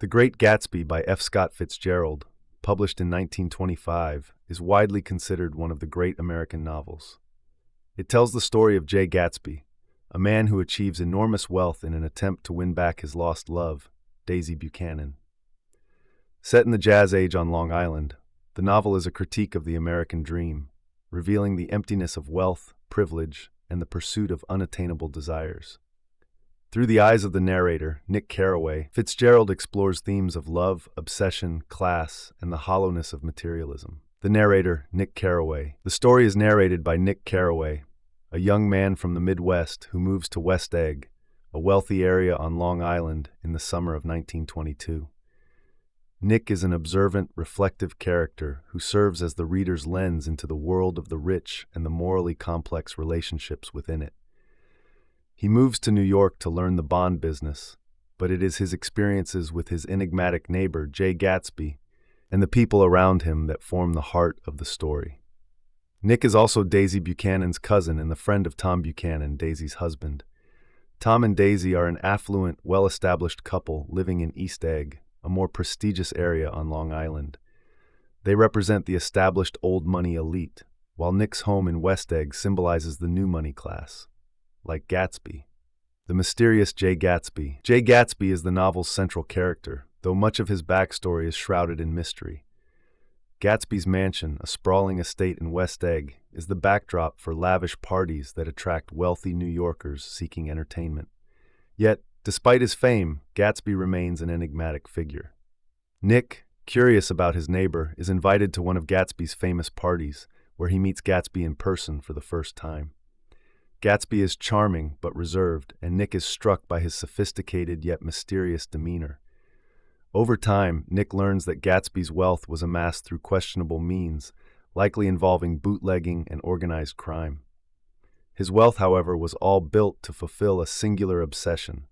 The Great Gatsby by F. Scott Fitzgerald, published in 1925, is widely considered one of the great American novels. It tells the story of Jay Gatsby, a man who achieves enormous wealth in an attempt to win back his lost love, Daisy Buchanan. Set in the Jazz Age on Long Island, the novel is a critique of the American dream, revealing the emptiness of wealth, privilege, and the pursuit of unattainable desires. Through the eyes of the narrator, Nick Carraway, Fitzgerald explores themes of love, obsession, class, and the hollowness of materialism. The narrator, Nick Carraway. The story is narrated by Nick Carraway, a young man from the Midwest who moves to West Egg, a wealthy area on Long Island, in the summer of 1922. Nick is an observant, reflective character who serves as the reader's lens into the world of the rich and the morally complex relationships within it. He moves to New York to learn the bond business, but it is his experiences with his enigmatic neighbor, Jay Gatsby, and the people around him that form the heart of the story. Nick is also Daisy Buchanan's cousin and the friend of Tom Buchanan, Daisy's husband. Tom and Daisy are an affluent, well-established couple living in East Egg, a more prestigious area on Long Island. They represent the established old money elite, while Nick's home in West Egg symbolizes the new money class. Like Gatsby. The mysterious Jay Gatsby. Jay Gatsby is the novel's central character, though much of his backstory is shrouded in mystery. Gatsby's mansion, a sprawling estate in West Egg, is the backdrop for lavish parties that attract wealthy New Yorkers seeking entertainment. Yet, despite his fame, Gatsby remains an enigmatic figure. Nick, curious about his neighbor, is invited to one of Gatsby's famous parties, where he meets Gatsby in person for the first time. Gatsby is charming but reserved, and Nick is struck by his sophisticated yet mysterious demeanor. Over time, Nick learns that Gatsby's wealth was amassed through questionable means, likely involving bootlegging and organized crime. His wealth, however, was all built to fulfill a singular obsession: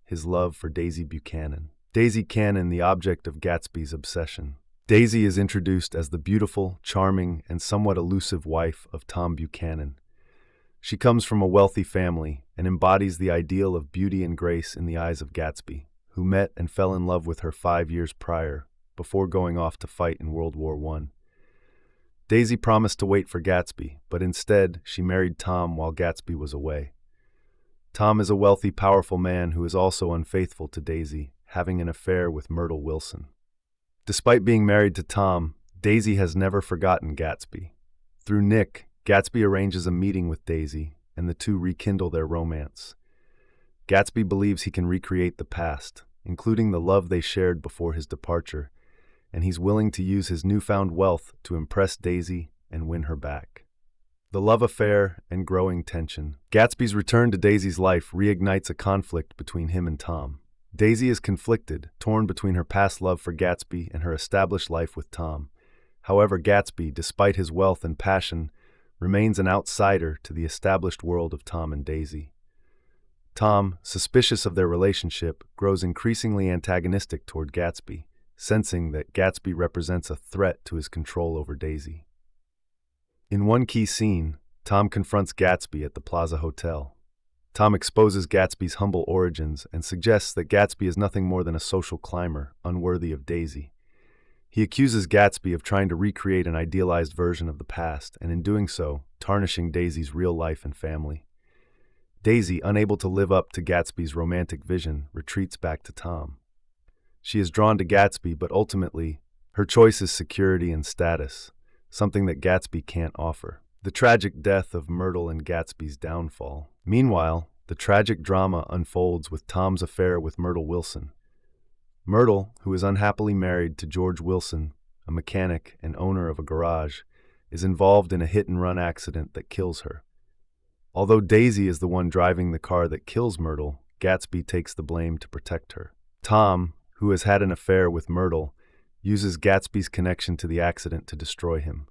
his love for Daisy Buchanan. Daisy Buchanan, the object of Gatsby's obsession. Daisy is introduced as the beautiful, charming, and somewhat elusive wife of Tom Buchanan. She comes from a wealthy family and embodies the ideal of beauty and grace in the eyes of Gatsby, who met and fell in love with her 5 years prior, before going off to fight in World War I. Daisy promised to wait for Gatsby, but instead she married Tom while Gatsby was away. Tom is a wealthy, powerful man who is also unfaithful to Daisy, having an affair with Myrtle Wilson. Despite being married to Tom, Daisy has never forgotten Gatsby. Through Nick, Gatsby arranges a meeting with Daisy, and the two rekindle their romance. Gatsby believes he can recreate the past, including the love they shared before his departure, and he's willing to use his newfound wealth to impress Daisy and win her back. The love affair and growing tension. Gatsby's return to Daisy's life reignites a conflict between him and Tom. Daisy is conflicted, torn between her past love for Gatsby and her established life with Tom. However, Gatsby, despite his wealth and passion, remains an outsider to the established world of Tom and Daisy. Tom, suspicious of their relationship, grows increasingly antagonistic toward Gatsby, sensing that Gatsby represents a threat to his control over Daisy. In one key scene, Tom confronts Gatsby at the Plaza Hotel. Tom exposes Gatsby's humble origins and suggests that Gatsby is nothing more than a social climber, unworthy of Daisy. He accuses Gatsby of trying to recreate an idealized version of the past, and in doing so, tarnishing Daisy's real life and family. Daisy, unable to live up to Gatsby's romantic vision, retreats back to Tom. She is drawn to Gatsby, but ultimately, her choice is security and status, something that Gatsby can't offer. The tragic death of Myrtle and Gatsby's downfall. Meanwhile, the tragic drama unfolds with Tom's affair with Myrtle Wilson. Myrtle, who is unhappily married to George Wilson, a mechanic and owner of a garage, is involved in a hit-and-run accident that kills her. Although Daisy is the one driving the car that kills Myrtle, Gatsby takes the blame to protect her. Tom, who has had an affair with Myrtle, uses Gatsby's connection to the accident to destroy him.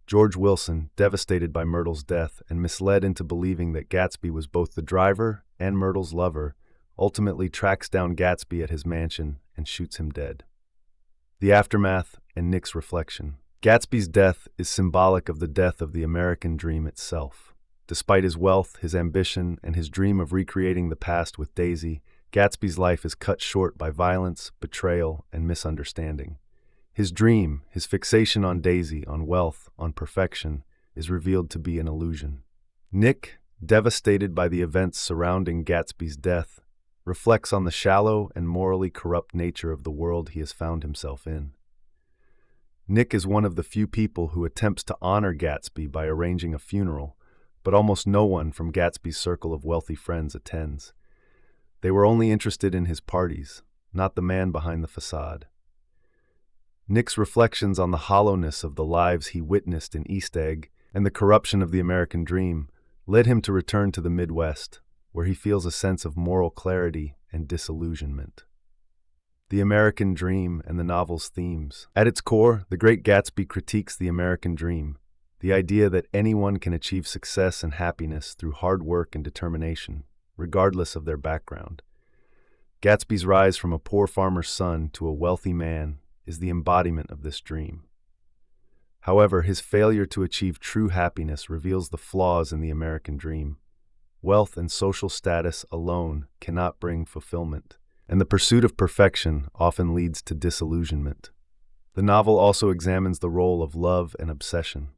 George Wilson, devastated by Myrtle's death and misled into believing that Gatsby was both the driver and Myrtle's lover, ultimately tracks down Gatsby at his mansion and shoots him dead. The aftermath and Nick's reflection. Gatsby's death is symbolic of the death of the American dream itself. Despite his wealth, his ambition, and his dream of recreating the past with Daisy, Gatsby's life is cut short by violence, betrayal, and misunderstanding. His dream, his fixation on Daisy, on wealth, on perfection, is revealed to be an illusion. Nick, devastated by the events surrounding Gatsby's death, reflects on the shallow and morally corrupt nature of the world he has found himself in. Nick is one of the few people who attempts to honor Gatsby by arranging a funeral, but almost no one from Gatsby's circle of wealthy friends attends. They were only interested in his parties, not the man behind the facade. Nick's reflections on the hollowness of the lives he witnessed in East Egg and the corruption of the American dream led him to return to the Midwest, where he feels a sense of moral clarity and disillusionment. The American Dream and the novel's themes. At its core, The Great Gatsby critiques the American dream, the idea that anyone can achieve success and happiness through hard work and determination, regardless of their background. Gatsby's rise from a poor farmer's son to a wealthy man is the embodiment of this dream. However, his failure to achieve true happiness reveals the flaws in the American dream. Wealth and social status alone cannot bring fulfillment, and the pursuit of perfection often leads to disillusionment. The novel also examines the role of love and obsession.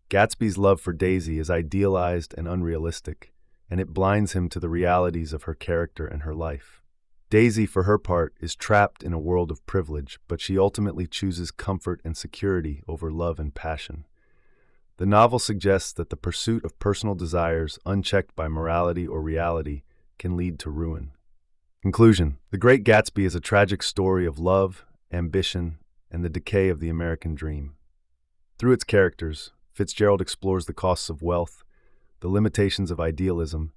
Gatsby's love for Daisy is idealized and unrealistic, and it blinds him to the realities of her character and her life. Daisy, for her part, is trapped in a world of privilege, but she ultimately chooses comfort and security over love and passion. The novel suggests that the pursuit of personal desires, unchecked by morality or reality, can lead to ruin. Conclusion: The Great Gatsby is a tragic story of love, ambition, and the decay of the American dream. Through its characters, Fitzgerald explores the costs of wealth, the limitations of idealism,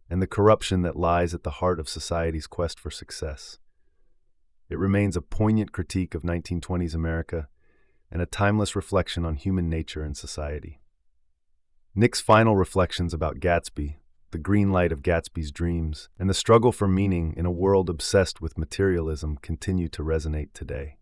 and the corruption that lies at the heart of society's quest for success. It remains a poignant critique of 1920s America and a timeless reflection on human nature and society. Nick's final reflections about Gatsby, the green light of Gatsby's dreams, and the struggle for meaning in a world obsessed with materialism continue to resonate today.